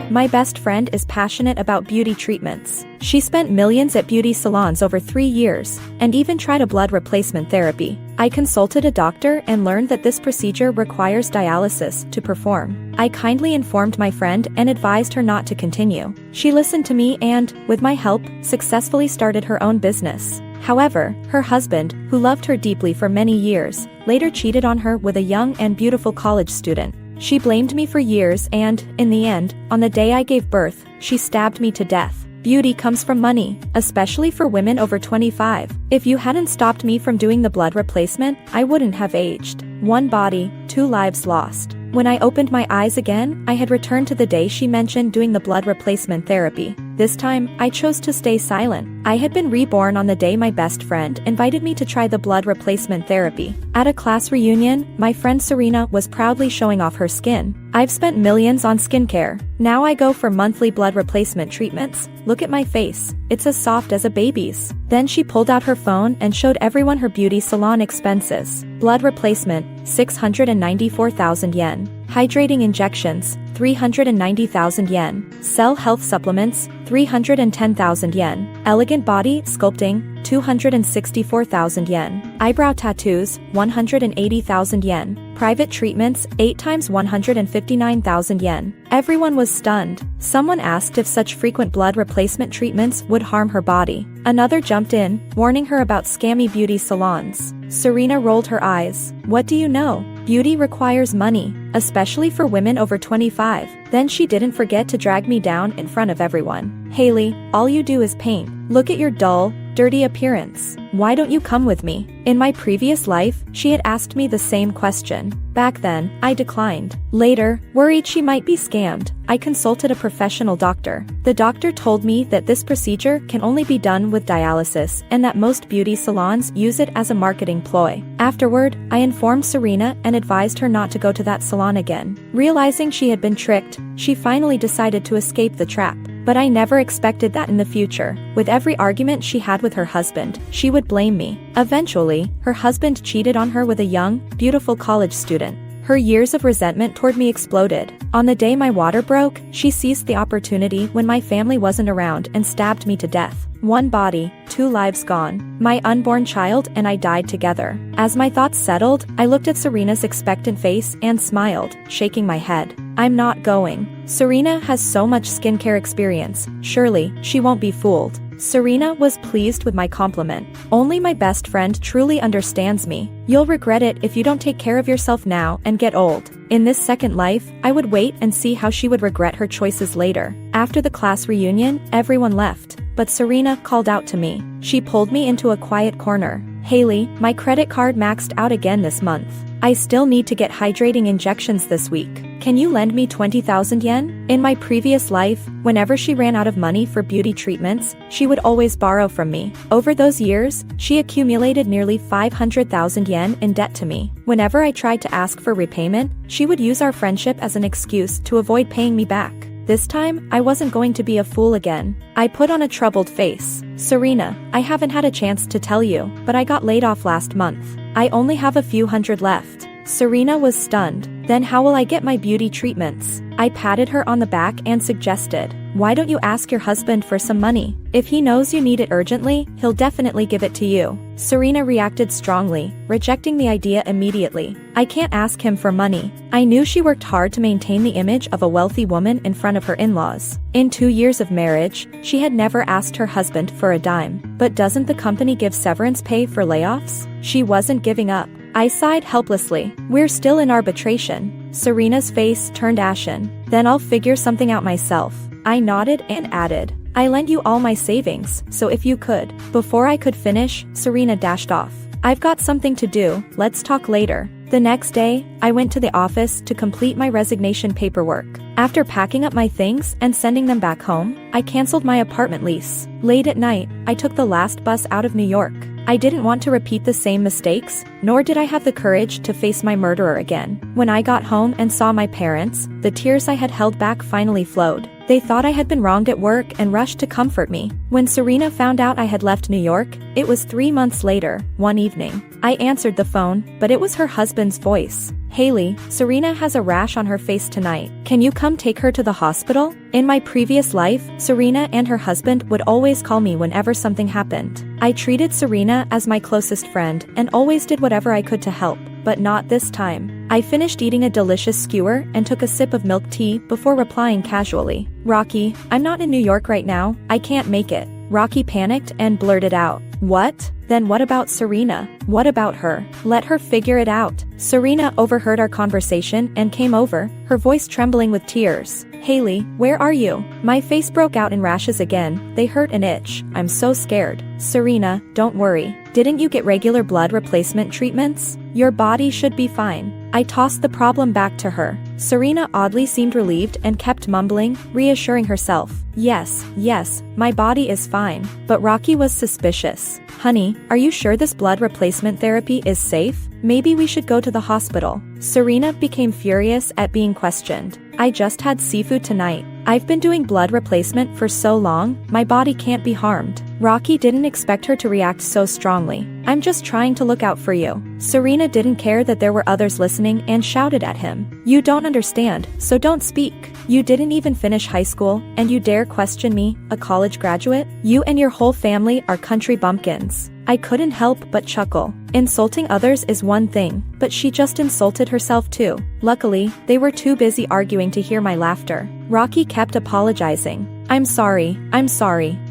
My best friend is passionate about beauty treatments. She spent millions at beauty salons over 3 years, and even tried a blood replacement therapy. I consulted a doctor and learned that this procedure requires dialysis to perform. I kindly informed my friend and advised her not to continue. She listened to me and, with my help, successfully started her own business. However, her husband, who loved her deeply for many years, later cheated on her with a young and beautiful college student. She blamed me for years and, in the end, on the day I gave birth, she stabbed me to death. Beauty comes from money, especially for women over 25. If you hadn't stopped me from doing the blood replacement, I wouldn't have aged. One body, 2 lives lost. When I opened my eyes again, I had returned to the day she mentioned doing the blood replacement therapy. This time, I chose to stay silent. I had been reborn on the day my best friend invited me to try the blood replacement therapy. At a class reunion, my friend Serena was proudly showing off her skin. I've spent millions on skincare. Now I go for monthly blood replacement treatments. Look at my face. It's as soft as a baby's. Then she pulled out her phone and showed everyone her beauty salon expenses. Blood replacement, 694,000 yen. Hydrating injections, 390,000 yen. Cell health supplements, 310,000 yen. Elegant body sculpting, 264,000 yen. Eyebrow tattoos, 180,000 yen. Private treatments, 8 times 159,000 yen. Everyone was stunned. Someone asked if such frequent blood replacement treatments would harm her body. Another jumped in, warning her about scammy beauty salons. Serena rolled her eyes. What do you know? Beauty requires money, especially for women over 25. Then she didn't forget to drag me down in front of everyone. Haley, all you do is paint. Look at your dull, dirty appearance. Why don't you come with me? In my previous life, she had asked me the same question. Back then, I declined. Later, worried she might be scammed, I consulted a professional doctor. The doctor told me that this procedure can only be done with dialysis and that most beauty salons use it as a marketing ploy. Afterward, I informed Serena and advised her not to go to that salon again. Realizing she had been tricked, she finally decided to escape the trap. But I never expected that in the future. With every argument she had with her husband, she would blame me. Eventually, her husband cheated on her with a young, beautiful college student. Her years of resentment toward me exploded. On the day my water broke, she seized the opportunity when my family wasn't around and stabbed me to death. One body, 2 lives gone. My unborn child and I died together. As my thoughts settled, I looked at Serena's expectant face and smiled, shaking my head. I'm not going. Serena has so much skincare experience, surely, she won't be fooled. Serena was pleased with my compliment. Only my best friend truly understands me. You'll regret it if you don't take care of yourself now and get old. In this second life, I would wait and see how she would regret her choices later. After the class reunion, everyone left, but Serena called out to me. She pulled me into a quiet corner. Haley, my credit card maxed out again this month. I still need to get hydrating injections this week. Can you lend me 20,000 yen? In my previous life, whenever she ran out of money for beauty treatments, she would always borrow from me. Over those years, she accumulated nearly 500,000 yen in debt to me. Whenever I tried to ask for repayment, she would use our friendship as an excuse to avoid paying me back. This time, I wasn't going to be a fool again. I put on a troubled face. Serena, I haven't had a chance to tell you, but I got laid off last month. I only have a few hundred left. Serena was stunned. Then how will I get my beauty treatments? I patted her on the back and suggested, why don't you ask your husband for some money? If he knows you need it urgently, he'll definitely give it to you. Serena reacted strongly, rejecting the idea immediately. I can't ask him for money. I knew she worked hard to maintain the image of a wealthy woman in front of her in-laws. In 2 years of marriage, she had never asked her husband for a dime. But doesn't the company give severance pay for layoffs? She wasn't giving up. I sighed helplessly. We're still in arbitration. Serena's face turned ashen. Then I'll figure something out myself. I nodded and added, I lent you all my savings, so if you could. Before I could finish, Serena dashed off. I've got something to do, let's talk later. The next day, I went to the office to complete my resignation paperwork. After packing up my things and sending them back home, I canceled my apartment lease. Late at night, I took the last bus out of New York. I didn't want to repeat the same mistakes, nor did I have the courage to face my murderer again. When I got home and saw my parents, the tears I had held back finally flowed. They thought I had been wronged at work and rushed to comfort me. When Serena found out I had left New York, it was 3 months later, one evening. I answered the phone, but it was her husband's voice. "Haley, Serena has a rash on her face tonight. Can you come take her to the hospital?" In my previous life, Serena and her husband would always call me whenever something happened. I treated Serena as my closest friend and always did whatever I could to help, but not this time. I finished eating a delicious skewer and took a sip of milk tea before replying casually, "Rocky, I'm not in New York right now, I can't make it." Rocky panicked and blurted out, "What? Then what about Serena? What about her? Let her figure it out." Serena overheard our conversation and came over, her voice trembling with tears. "Haley, where are you? My face broke out in rashes again, they hurt and itch, I'm so scared." "Serena, don't worry. Didn't you get regular blood replacement treatments? Your body should be fine." I tossed the problem back to her. Serena oddly seemed relieved and kept mumbling, reassuring herself. Yes, my body is fine." But Rocky was suspicious. "Honey, are you sure this blood replacement therapy is safe? Maybe we should go to the hospital." Serena became furious at being questioned. "I just had seafood tonight. I've been doing blood replacement for so long, my body can't be harmed." Rocky didn't expect her to react so strongly. "I'm just trying to look out for you." Serena didn't care that there were others listening and shouted at him. "You don't understand, so don't speak. You didn't even finish high school, and you dare question me, a college graduate? You and your whole family are country bumpkins." I couldn't help but chuckle. Insulting others is one thing, but she just insulted herself too. Luckily, they were too busy arguing to hear my laughter. Rocky kept apologizing. I'm sorry.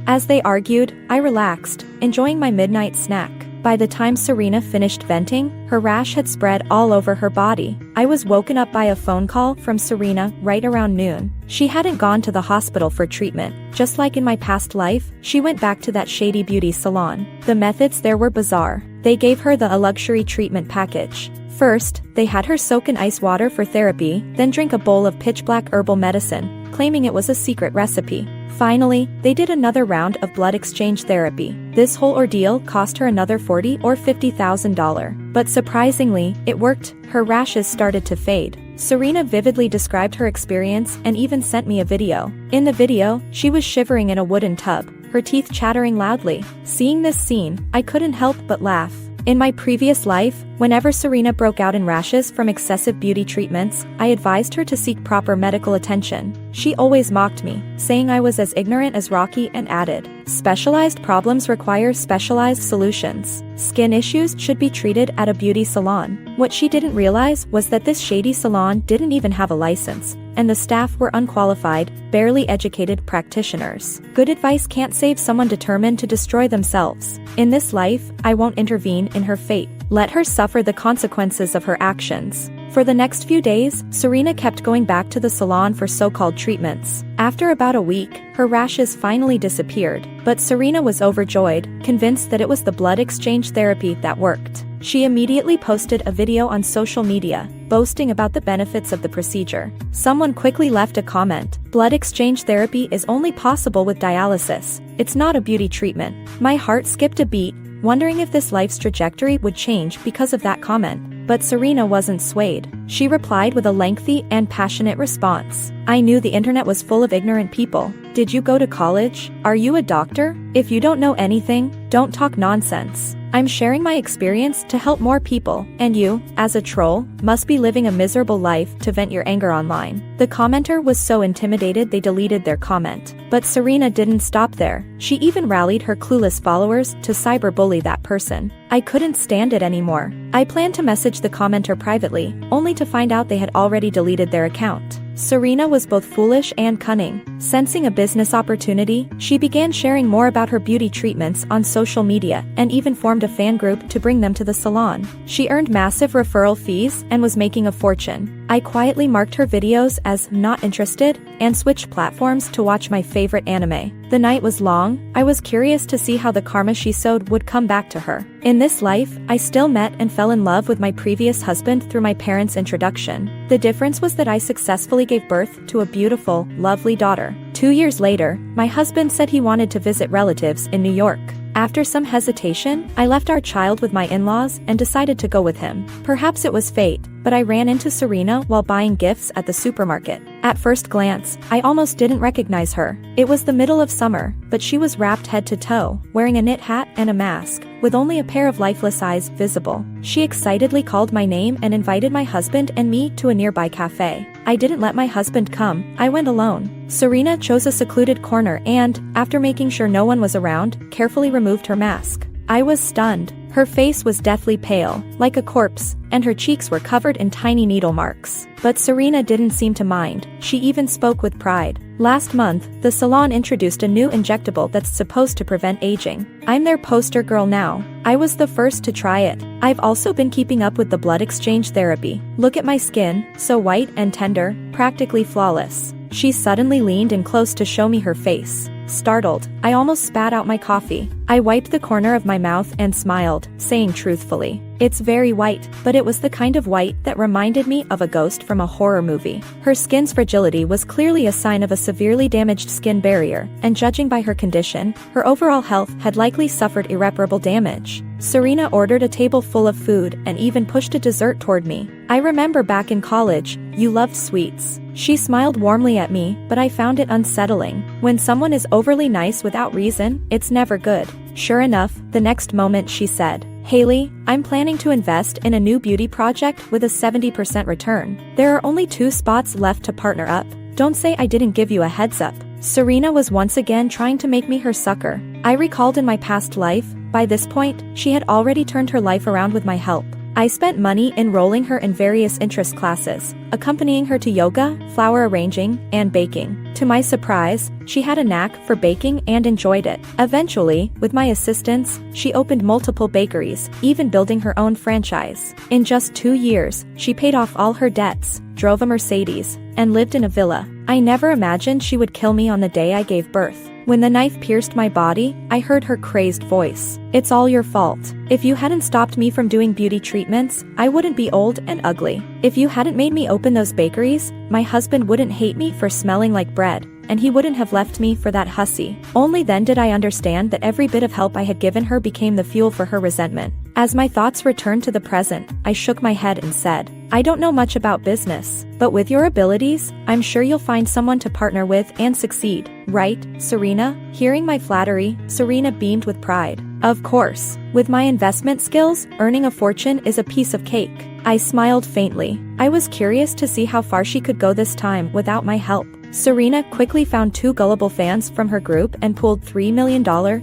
As they argued, I relaxed, enjoying my midnight snack. By the time Serena finished venting, her rash had spread all over her body. I was woken up by a phone call from Serena right around noon. She hadn't gone to the hospital for treatment. Just like in my past life, she went back to that shady beauty salon. The methods there were bizarre. They gave her a luxury treatment package. First, they had her soak in ice water for therapy, then drink a bowl of pitch-black herbal medicine, claiming it was a secret recipe. Finally, they did another round of blood exchange therapy. This whole ordeal cost her another $40,000 or $50,000. But surprisingly, it worked. Her rashes started to fade. Serena vividly described her experience and even sent me a video. In the video, she was shivering in a wooden tub, her teeth chattering loudly. Seeing this scene, I couldn't help but laugh. In my previous life, whenever Serena broke out in rashes from excessive beauty treatments, I advised her to seek proper medical attention. She always mocked me, saying I was as ignorant as Rocky, and added, "Specialized problems require specialized solutions. Skin issues should be treated at a beauty salon." What she didn't realize was that this shady salon didn't even have a license, and the staff were unqualified, barely educated practitioners. Good advice can't save someone determined to destroy themselves. In this life, I won't intervene in her fate. Let her suffer the consequences of her actions. For the next few days, Serena kept going back to the salon for so-called treatments. After about a week, her rashes finally disappeared, but Serena was overjoyed, convinced that it was the blood exchange therapy that worked. She immediately posted a video on social media, boasting about the benefits of the procedure. Someone quickly left a comment, "Blood exchange therapy is only possible with dialysis. It's not a beauty treatment." My heart skipped a beat, wondering if this life's trajectory would change because of that comment. But Serena wasn't swayed. She replied with a lengthy and passionate response. "I knew the internet was full of ignorant people. Did you go to college? Are you a doctor? If you don't know anything, don't talk nonsense. I'm sharing my experience to help more people, and you, as a troll, must be living a miserable life to vent your anger online." The commenter was so intimidated they deleted their comment. But Serena didn't stop there. She even rallied her clueless followers to cyberbully that person. I couldn't stand it anymore. I planned to message the commenter privately, only to find out they had already deleted their account. Serena was both foolish and cunning. Sensing a business opportunity, she began sharing more about her beauty treatments on social media and even formed a fan group to bring them to the salon. She earned massive referral fees and was making a fortune. I quietly marked her videos as not interested and switched platforms to watch my favorite anime. The night was long. I was curious to see how the karma she sowed would come back to her. In this life, I still met and fell in love with my previous husband through my parents' introduction. The difference was that I successfully gave birth to a beautiful, lovely daughter. 2 years later, my husband said he wanted to visit relatives in New York. After some hesitation, I left our child with my in-laws and decided to go with him. Perhaps it was fate, but I ran into Serena while buying gifts at the supermarket. At first glance, I almost didn't recognize her. It was the middle of summer, but she was wrapped head to toe, wearing a knit hat and a mask, with only a pair of lifeless eyes visible. She excitedly called my name and invited my husband and me to a nearby cafe. I didn't let my husband come, I went alone. Serena chose a secluded corner and, after making sure no one was around, carefully removed her mask. I was stunned. Her face was deathly pale, like a corpse, and her cheeks were covered in tiny needle marks. But Serena didn't seem to mind. She even spoke with pride. Last month, the salon introduced a new injectable that's supposed to prevent aging. I'm their poster girl now. I was the first to try it. I've also been keeping up with the blood exchange therapy. Look at my skin, so white and tender, practically flawless. She suddenly leaned in close to show me her face. Startled, I almost spat out my coffee. I wiped the corner of my mouth and smiled, saying truthfully, "It's very white," but it was the kind of white that reminded me of a ghost from a horror movie. Her skin's fragility was clearly a sign of a severely damaged skin barrier, and judging by her condition, her overall health had likely suffered irreparable damage. Serena ordered a table full of food and even pushed a dessert toward me. I remember back in college, you loved sweets. She smiled warmly at me, but I found it unsettling. When someone is overly nice without reason, it's never good. Sure enough, the next moment she said, "Haley, I'm planning to invest in a new beauty project with a 70% return. There are only 2 spots left to partner up. Don't say I didn't give you a heads up." Serena was once again trying to make me her sucker. I recalled in my past life, by this point, she had already turned her life around with my help. I spent money enrolling her in various interest classes, accompanying her to yoga, flower arranging, and baking. To my surprise, she had a knack for baking and enjoyed it. Eventually, with my assistance, she opened multiple bakeries, even building her own franchise. In just 2 years, she paid off all her debts, drove a Mercedes, and lived in a villa. I never imagined she would kill me on the day I gave birth. When the knife pierced my body, I heard her crazed voice. "It's all your fault. If you hadn't stopped me from doing beauty treatments, I wouldn't be old and ugly. If you hadn't made me open those bakeries, my husband wouldn't hate me for smelling like bread, and he wouldn't have left me for that hussy." Only then did I understand that every bit of help I had given her became the fuel for her resentment. As my thoughts returned to the present, I shook my head and said, "I don't know much about business, but with your abilities, I'm sure you'll find someone to partner with and succeed. Right, Serena?" Hearing my flattery, Serena beamed with pride. "Of course. With my investment skills, earning a fortune is a piece of cake." I smiled faintly. I was curious to see how far she could go this time without my help. Serena quickly found 2 gullible fans from her group and pooled $3 million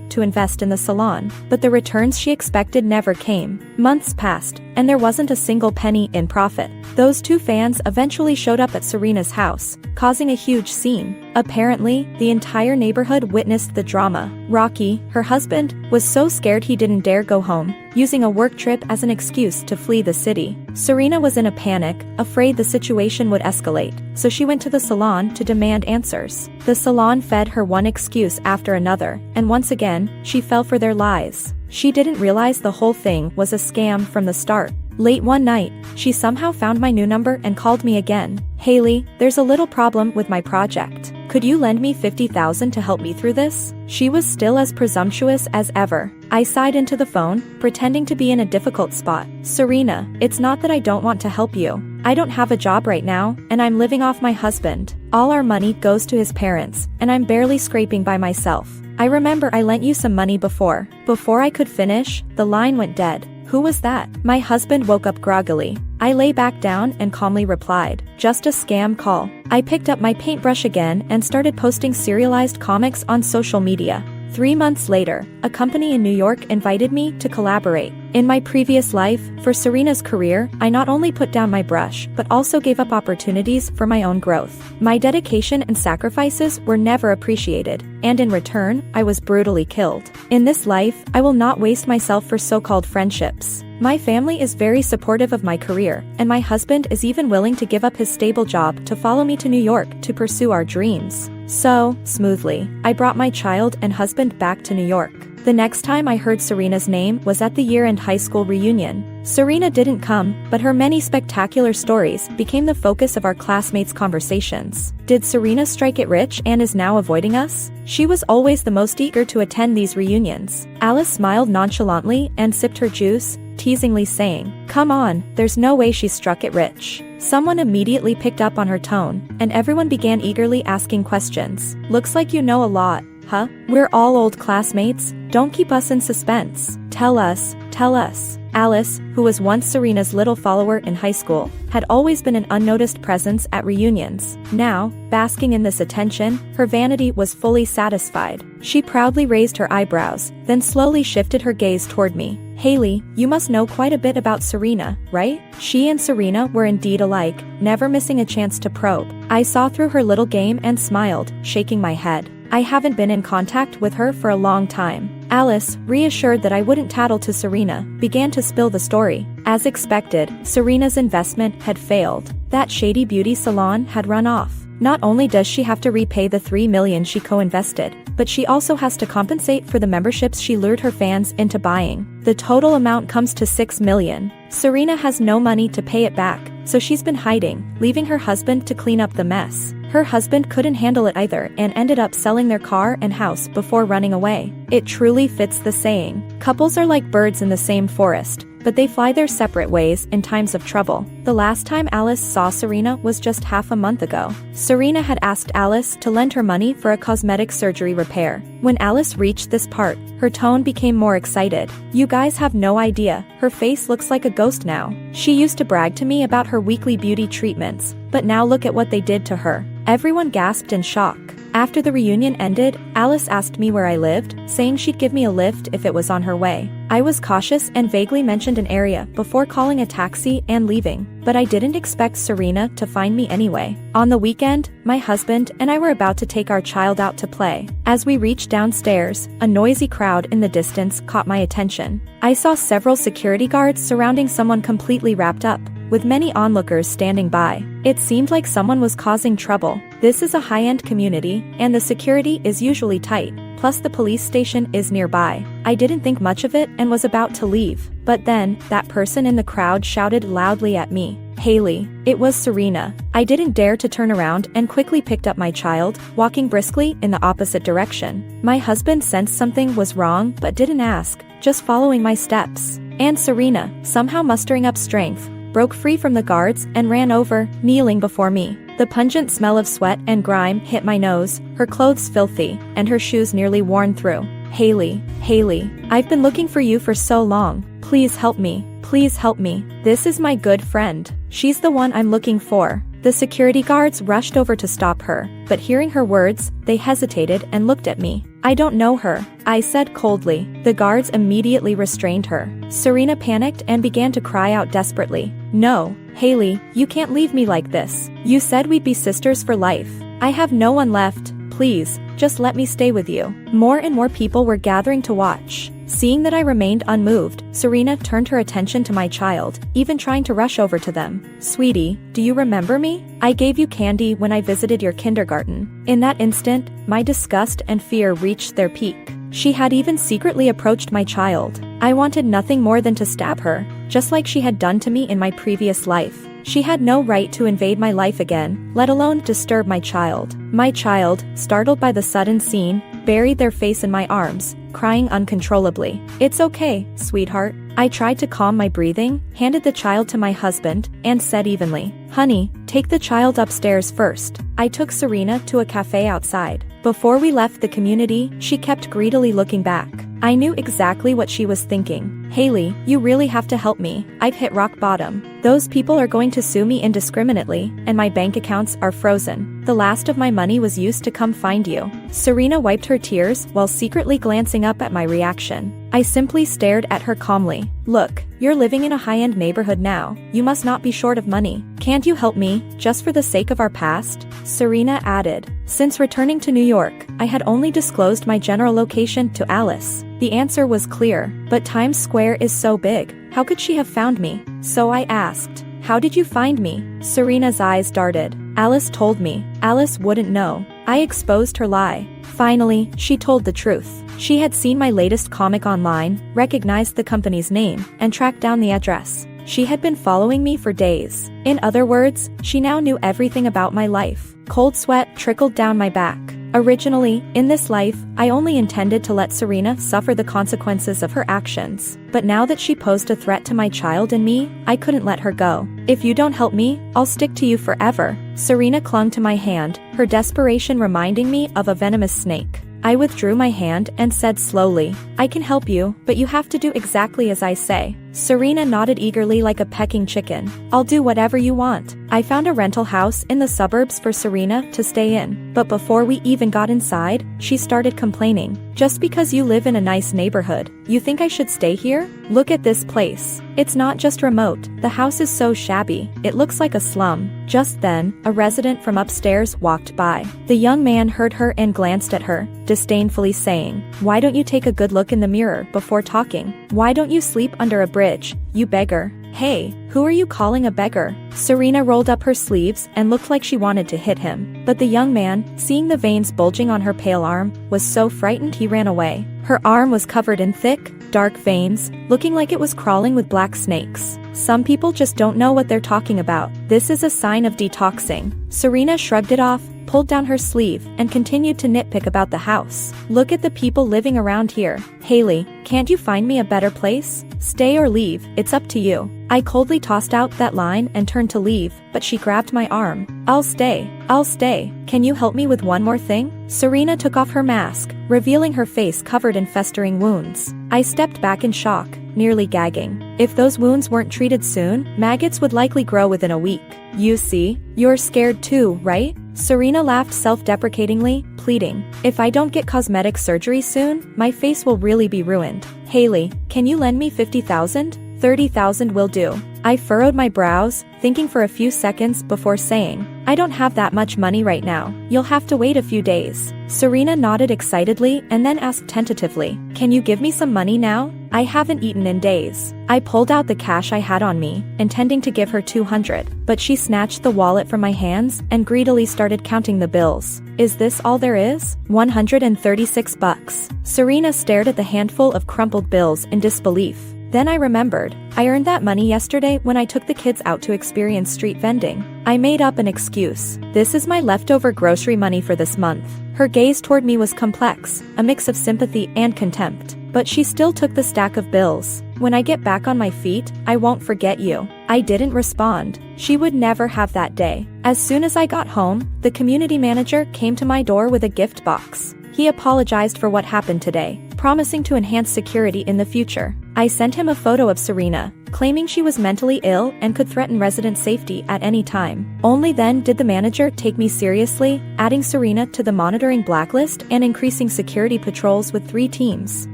to invest in the salon, but the returns she expected never came. Months passed, and there wasn't a single penny in profit. Those 2 fans eventually showed up at Serena's house, causing a huge scene. Apparently, the entire neighborhood witnessed the drama. Rocky, her husband, was so scared he didn't dare go home, using a work trip as an excuse to flee the city. Serena was in a panic, afraid the situation would escalate, so she went to the salon to demand answers. The salon fed her one excuse after another, and once again, she fell for their lies. She didn't realize the whole thing was a scam from the start. Late one night, she somehow found my new number and called me again. "Haley, there's a little problem with my project. Could you lend me $50,000 to help me through this?" She was still as presumptuous as ever. I sighed into the phone, pretending to be in a difficult spot. "Serena, it's not that I don't want to help you. I don't have a job right now, and I'm living off my husband. All our money goes to his parents, and I'm barely scraping by myself. I remember I lent you some money before." Before I could finish, the line went dead. "Who was that?" My husband woke up groggily. I lay back down and calmly replied, "Just a scam call." I picked up my paintbrush again and started posting serialized comics on social media. 3 months later, a company in New York invited me to collaborate. In my previous life, for Serena's career, I not only put down my brush, but also gave up opportunities for my own growth. My dedication and sacrifices were never appreciated, and in return, I was brutally killed. In this life, I will not waste myself for so-called friendships. My family is very supportive of my career, and my husband is even willing to give up his stable job to follow me to New York to pursue our dreams. So, smoothly, I brought my child and husband back to New York. The next time I heard Serena's name was at the year-end high school reunion. Serena didn't come, but her many spectacular stories became the focus of our classmates' conversations. Did Serena strike it rich and is now avoiding us? She was always the most eager to attend these reunions. Alice smiled nonchalantly and sipped her juice, teasingly saying, "Come on, there's no way she struck it rich." Someone immediately picked up on her tone, and everyone began eagerly asking questions. "Looks like you know a lot, huh? We're all old classmates, don't keep us in suspense. Tell us, tell us." Alice, who was once Serena's little follower in high school, had always been an unnoticed presence at reunions. Now, basking in this attention, her vanity was fully satisfied. She proudly raised her eyebrows, then slowly shifted her gaze toward me. "Haley, you must know quite a bit about Serena, right?" She and Serena were indeed alike, never missing a chance to probe. I saw through her little game and smiled, shaking my head. "I haven't been in contact with her for a long time." Alice, reassured that I wouldn't tattle to Serena, began to spill the story. As expected, Serena's investment had failed. That shady beauty salon had run off. Not only does she have to repay the $3 million she co-invested, but she also has to compensate for the memberships she lured her fans into buying. The total amount comes to $6 million. Serena has no money to pay it back, so she's been hiding, leaving her husband to clean up the mess. Her husband couldn't handle it either and ended up selling their car and house before running away. It truly fits the saying, couples are like birds in the same forest, but they fly their separate ways in times of trouble. The last time Alice saw Serena was just half a month ago. Serena had asked Alice to lend her money for a cosmetic surgery repair. When Alice reached this part, her tone became more excited. "You guys have no idea, her face looks like a ghost now. She used to brag to me about her weekly beauty treatments, but now look at what they did to her." Everyone gasped in shock. After the reunion ended, Alice asked me where I lived, saying she'd give me a lift if it was on her way. I was cautious and vaguely mentioned an area before calling a taxi and leaving, but I didn't expect Serena to find me anyway. On the weekend, my husband and I were about to take our child out to play. As we reached downstairs, a noisy crowd in the distance caught my attention. I saw several security guards surrounding someone completely wrapped up, with many onlookers standing by. It seemed like someone was causing trouble. This is a high-end community, and the security is usually tight, plus the police station is nearby. I didn't think much of it and was about to leave, but then, that person in the crowd shouted loudly at me, "Haley." It was Serena. I didn't dare to turn around and quickly picked up my child, walking briskly in the opposite direction. My husband sensed something was wrong but didn't ask, just following my steps. And Serena, somehow mustering up strength, broke free from the guards and ran over, kneeling before me. The pungent smell of sweat and grime hit my nose, her clothes filthy, and her shoes nearly worn through. "Haley, Haley, I've been looking for you for so long. Please help me. Please help me. This is my good friend. She's the one I'm looking for." The security guards rushed over to stop her, but hearing her words, they hesitated and looked at me. "I don't know her," I said coldly. The guards immediately restrained her. Serena panicked and began to cry out desperately. "No, Haley, you can't leave me like this. You said we'd be sisters for life. I have no one left. Please, just let me stay with you." More and more people were gathering to watch. Seeing that I remained unmoved, Serena turned her attention to my child, even trying to rush over to them. "Sweetie, do you remember me? I gave you candy when I visited your kindergarten." In that instant, my disgust and fear reached their peak. She had even secretly approached my child. I wanted nothing more than to stab her, just like she had done to me in my previous life. She had no right to invade my life again, let alone disturb my child. My child, startled by the sudden scene, buried their face in my arms, crying uncontrollably. "It's okay, sweetheart." I tried to calm my breathing, handed the child to my husband, and said evenly, "Honey, take the child upstairs first." I took Serena to a cafe outside. Before we left the community, she kept greedily looking back. I knew exactly what she was thinking. "Haley, you really have to help me. I've hit rock bottom. Those people are going to sue me indiscriminately, and my bank accounts are frozen. The last of my money was used to come find you." Serena wiped her tears while secretly glancing up at my reaction. I simply stared at her calmly. "Look, you're living in a high-end neighborhood now. You must not be short of money. Can't you help me, just for the sake of our past?" Serena added. Since returning to New York, I had only disclosed my general location to Alice. The answer was clear, but Times Square is so big. How could she have found me? So I asked, "How did you find me?" Serena's eyes darted. "Alice told me." Alice wouldn't know. I exposed her lie. Finally, she told the truth. She had seen my latest comic online, recognized the company's name, and tracked down the address. She had been following me for days. In other words, she now knew everything about my life. Cold sweat trickled down my back. Originally, in this life, I only intended to let Serena suffer the consequences of her actions. But now that she posed a threat to my child and me, I couldn't let her go. If you don't help me, I'll stick to you forever. Serena clung to my hand, her desperation reminding me of a venomous snake. I withdrew my hand and said slowly, I can help you, but you have to do exactly as I say. Serena nodded eagerly like a pecking chicken. I'll do whatever you want. I found a rental house in the suburbs for Serena to stay in. But before we even got inside, she started complaining. Just because you live in a nice neighborhood, you think I should stay here? Look at this place. It's not just remote. The house is so shabby. It looks like a slum. Just then, a resident from upstairs walked by. The young man heard her and glanced at her, disdainfully saying, Why don't you take a good look in the mirror before talking? Why don't you sleep under a bridge, you beggar? Hey, who are you calling a beggar? Serena rolled up her sleeves and looked like she wanted to hit him. But the young man, seeing the veins bulging on her pale arm, was so frightened he ran away. Her arm was covered in thick, dark veins, looking like it was crawling with black snakes. Some people just don't know what they're talking about. This is a sign of detoxing. Serena shrugged it off, pulled down her sleeve, and continued to nitpick about the house. Look at the people living around here. Haley, can't you find me a better place? Stay or leave, it's up to you. I coldly tossed out that line and turned to leave, but she grabbed my arm. I'll stay. I'll stay. Can you help me with one more thing? Serena took off her mask, revealing her face covered in festering wounds. I stepped back in shock, nearly gagging. If those wounds weren't treated soon, maggots would likely grow within a week. You see? You're scared too, right? Serena laughed self-deprecatingly, pleading, If I don't get cosmetic surgery soon, my face will really be ruined. Haley, can you lend me $50,000? $30,000 will do. I furrowed my brows, thinking for a few seconds before saying, I don't have that much money right now. You'll have to wait a few days. Serena nodded excitedly and then asked tentatively, Can you give me some money now? I haven't eaten in days. I pulled out the cash I had on me, intending to give her $200, but she snatched the wallet from my hands and greedily started counting the bills. Is this all there is? $136. Serena stared at the handful of crumpled bills in disbelief. Then I remembered. I earned that money yesterday when I took the kids out to experience street vending. I made up an excuse. This is my leftover grocery money for this month. Her gaze toward me was complex, a mix of sympathy and contempt. But she still took the stack of bills. When I get back on my feet, I won't forget you. I didn't respond. She would never have that day. As soon as I got home, the community manager came to my door with a gift box. He apologized for what happened today, promising to enhance security in the future. I sent him a photo of Serena, claiming she was mentally ill and could threaten resident safety at any time. Only then did the manager take me seriously, adding Serena to the monitoring blacklist and increasing security patrols with 3 teams.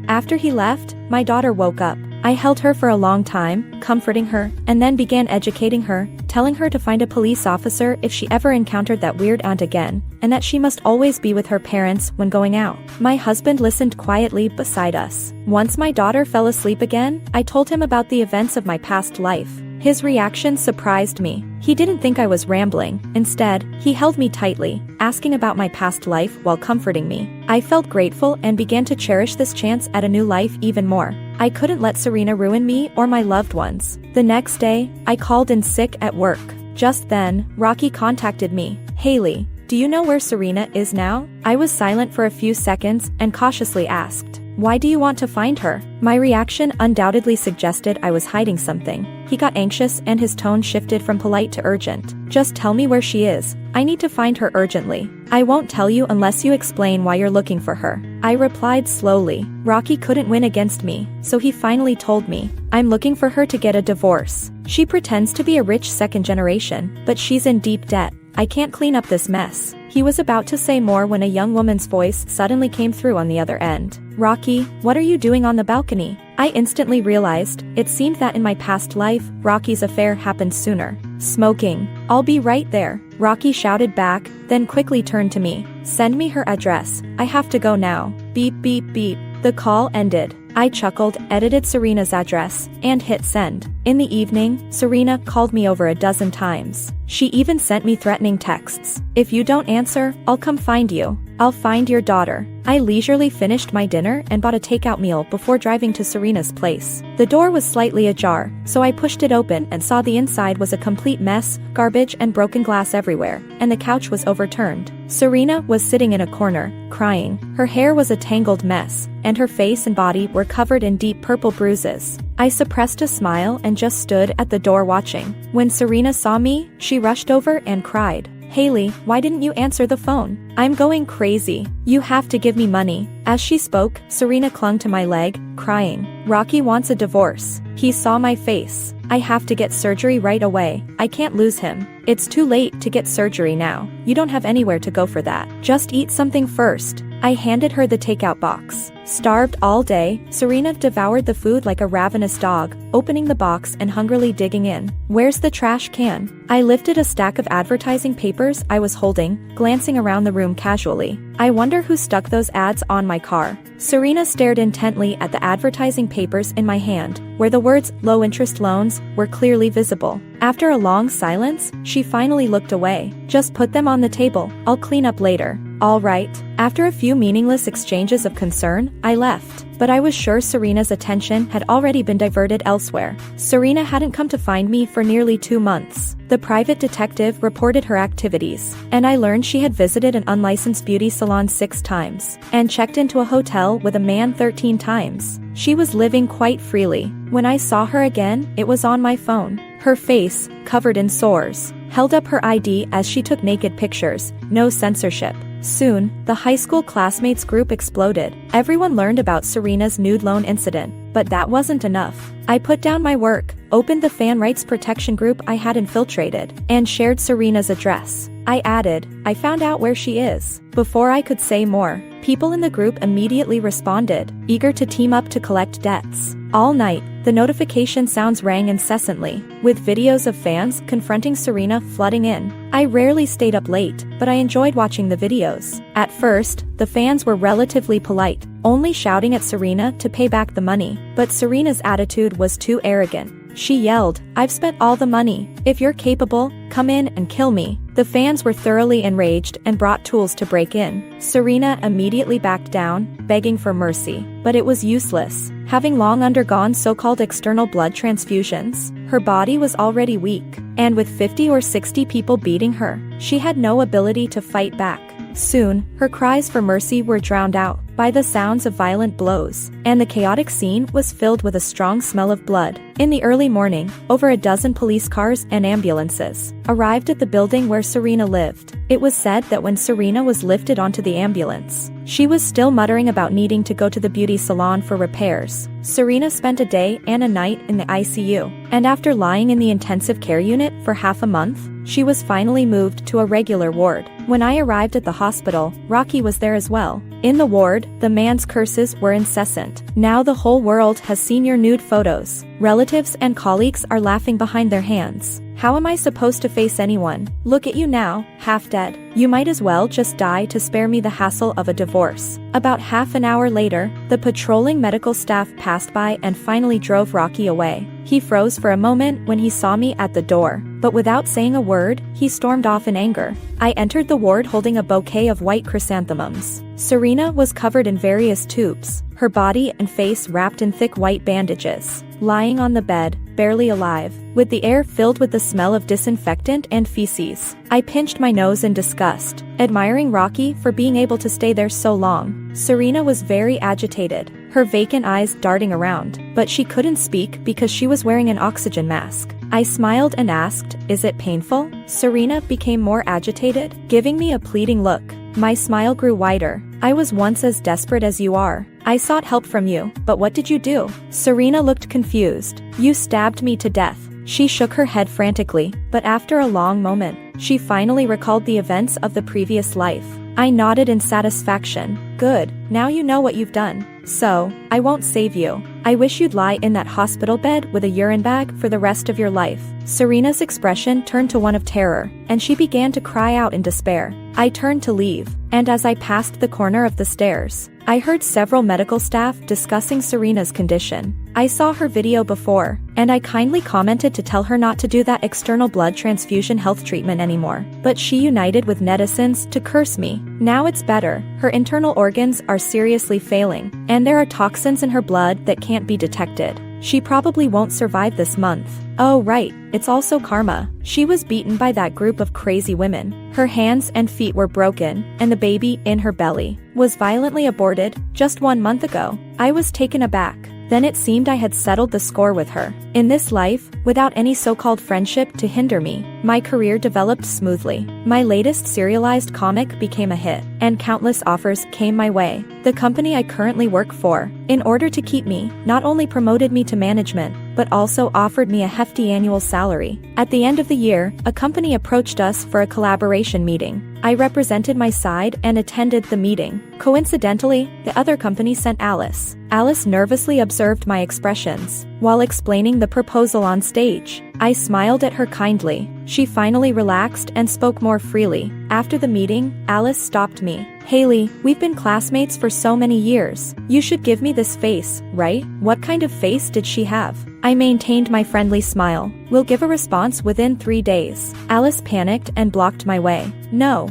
After he left, my daughter woke up. I held her for a long time, comforting her, and then began educating her, telling her to find a police officer if she ever encountered that weird aunt again, and that she must always be with her parents when going out. My husband listened quietly beside us. Once my daughter fell asleep again, I told him about the events of my past life. His reaction surprised me. He didn't think I was rambling. Instead, he held me tightly, asking about my past life while comforting me. I felt grateful and began to cherish this chance at a new life even more. I couldn't let Serena ruin me or my loved ones. The next day, I called in sick at work. Just then, Rocky contacted me. Haley, do you know where Serena is now? I was silent for a few seconds and cautiously asked, Why do you want to find her? My reaction undoubtedly suggested I was hiding something. He got anxious and his tone shifted from polite to urgent. Just tell me where she is. I need to find her urgently. I won't tell you unless you explain why you're looking for her. I replied slowly. Rocky couldn't win against me, so he finally told me. I'm looking for her to get a divorce. She pretends to be a rich second generation, but she's in deep debt. I can't clean up this mess. He was about to say more when a young woman's voice suddenly came through on the other end. Rocky, what are you doing on the balcony? I instantly realized, it seemed that in my past life, Rocky's affair happened sooner. Smoking. I'll be right there, Rocky shouted back, then quickly turned to me. Send me her address. I have to go now. Beep beep beep. The call ended. I chuckled, edited Serena's address, and hit send. In the evening, Serena called me over a dozen times. She even sent me threatening texts. "If you don't answer, I'll come find you. I'll find your daughter." I leisurely finished my dinner and bought a takeout meal before driving to Serena's place. The door was slightly ajar, so I pushed it open and saw the inside was a complete mess, garbage and broken glass everywhere, and the couch was overturned. Serena was sitting in a corner, crying. Her hair was a tangled mess, and her face and body were covered in deep purple bruises. I suppressed a smile and just stood at the door watching. When Serena saw me, she rushed over and cried, "Haley, why didn't you answer the phone? I'm going crazy. You have to give me money." As she spoke, Serena clung to my leg, crying, "Rocky wants a divorce. He saw my face. I have to get surgery right away. I can't lose him. It's too late to get surgery now. You don't have anywhere to go for that. Just eat something first." I handed her the takeout box. Starved all day, Serena devoured the food like a ravenous dog, opening the box and hungrily digging in. "Where's the trash can?" I lifted a stack of advertising papers I was holding, glancing around the room casually. "I wonder who stuck those ads on my car." Serena stared intently at the advertising papers in my hand, where the words "low-interest loans" were clearly visible. After a long silence, she finally looked away. "Just put them on the table. I'll clean up later." "All right." After a few meaningless exchanges of concern, I left. But I was sure Serena's attention had already been diverted elsewhere. Serena hadn't come to find me for nearly 2 months. The private detective reported her activities, and I learned she had visited an unlicensed beauty salon 6 times, and checked into a hotel with a man 13 times. She was living quite freely. When I saw her again, it was on my phone. Her face, covered in sores, held up her ID as she took naked pictures, no censorship. Soon, the high school classmates group exploded. Everyone learned about Serena's nude loan incident, but that wasn't enough. I put down my work, opened the fan rights protection group I had infiltrated, and shared Serena's address. I added, "I found out where she is." Before I could say more, people in the group immediately responded, eager to team up to collect debts. All night, the notification sounds rang incessantly, with videos of fans confronting Serena flooding in. I rarely stayed up late, but I enjoyed watching the videos. At first, the fans were relatively polite, only shouting at Serena to pay back the money. But Serena's attitude was too arrogant. She yelled, "I've spent all the money. If you're capable, come in and kill me." The fans were thoroughly enraged and brought tools to break in. Serena immediately backed down, begging for mercy. But it was useless. Having long undergone so-called external blood transfusions, her body was already weak, and with 50 or 60 people beating her, she had no ability to fight back. Soon, her cries for mercy were drowned out by the sounds of violent blows, and the chaotic scene was filled with a strong smell of blood. In the early morning, over a dozen police cars and ambulances arrived at the building where Serena lived. It was said that when Serena was lifted onto the ambulance, she was still muttering about needing to go to the beauty salon for repairs. Serena spent a day and a night in the ICU, and after lying in the intensive care unit for half a month, she was finally moved to a regular ward. When I arrived at the hospital, Rocky was there as well. In the ward, the man's curses were incessant. "Now the whole world has seen your nude photos. Relatives and colleagues are laughing behind their hands. How am I supposed to face anyone? Look at you now, half dead. You might as well just die to spare me the hassle of a divorce." About half an hour later, the patrolling medical staff passed by and finally drove Rocky away. He froze for a moment when he saw me at the door, but without saying a word, he stormed off in anger. I entered the ward holding a bouquet of white chrysanthemums. Serena was covered in various tubes, her body and face wrapped in thick white bandages, lying on the bed, barely alive, with the air filled with the smell of disinfectant and feces. I pinched my nose in disgust, admiring Rocky for being able to stay there so long. Serena was very agitated, her vacant eyes darting around, but she couldn't speak because she was wearing an oxygen mask. I smiled and asked, "Is it painful?" Serena became more agitated, giving me a pleading look. My smile grew wider. "I was once as desperate as you are. I sought help from you, but what did you do?" Serena looked confused. "You stabbed me to death." She shook her head frantically, but after a long moment, she finally recalled the events of the previous life. I nodded in satisfaction. "Good, now you know what you've done. So, I won't save you. I wish you'd lie in that hospital bed with a urine bag for the rest of your life. Serena's expression turned to one of terror, and she began to cry out in despair. I turned to leave, and as I passed the corner of the stairs, I heard several medical staff discussing Serena's condition. I saw her video before, and I kindly commented to tell her not to do that external blood transfusion health treatment anymore. But she united with netizens to curse me. Now it's better. Her internal organs are seriously failing, and there are toxins in her blood that can't be detected. She probably won't survive this month. Oh right, it's also karma. She was beaten by that group of crazy women. Her hands and feet were broken, and the baby in her belly was violently aborted just 1 month ago. I was taken aback. Then it seemed I had settled the score with her. In this life, without any so-called friendship to hinder me, my career developed smoothly. My latest serialized comic became a hit, and countless offers came my way. The company I currently work for, in order to keep me, not only promoted me to management, but also offered me a hefty annual salary. At the end of the year, a company approached us for a collaboration meeting. I represented my side and attended the meeting. Coincidentally, the other company sent Alice. Alice nervously observed my expressions while explaining the proposal on stage. I smiled at her kindly. She finally relaxed and spoke more freely. After the meeting, Alice stopped me. Haley, we've been classmates for so many years. You should give me this face, right? What kind of face did she have? I maintained my friendly smile. We'll give a response within 3 days. Alice panicked and blocked my way. No.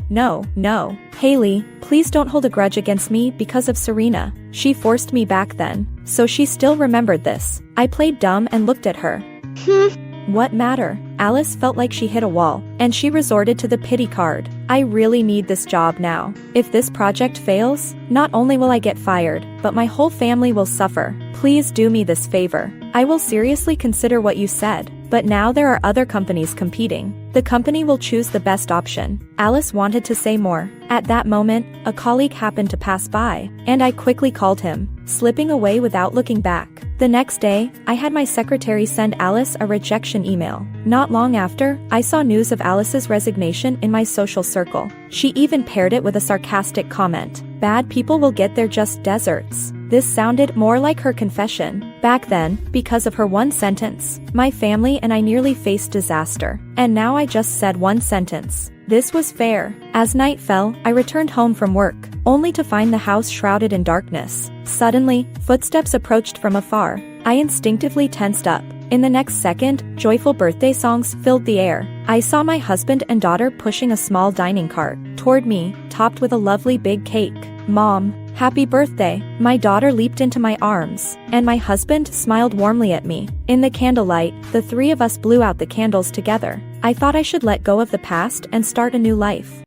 Haley, please don't hold a grudge against me because of Serena. She forced me back then. So she still remembered this. I played dumb and looked at her. What matter? Alice felt like she hit a wall, and she resorted to the pity card. I really need this job now. If this project fails, not only will I get fired, but my whole family will suffer. Please do me this favor. I will seriously consider what you said, but now there are other companies competing. The company will choose the best option. Alice wanted to say more. At that moment, a colleague happened to pass by, and I quickly called him, slipping away without looking back. The next day, I had my secretary send Alice a rejection email. Not long after, I saw news of Alice's resignation in my social circle. She even paired it with a sarcastic comment. Bad people will get their just desserts. This sounded more like her confession. Back then, because of her one sentence, my family and I nearly faced disaster. And now I just said one sentence. This was fair. As night fell, I returned home from work, only to find the house shrouded in darkness. Suddenly, footsteps approached from afar. I instinctively tensed up. In the next second, joyful birthday songs filled the air. I saw my husband and daughter pushing a small dining cart toward me, topped with a lovely big cake. Mom, happy birthday. My daughter leaped into my arms, and my husband smiled warmly at me. In the candlelight, the three of us blew out the candles together. I thought I should let go of the past and start a new life.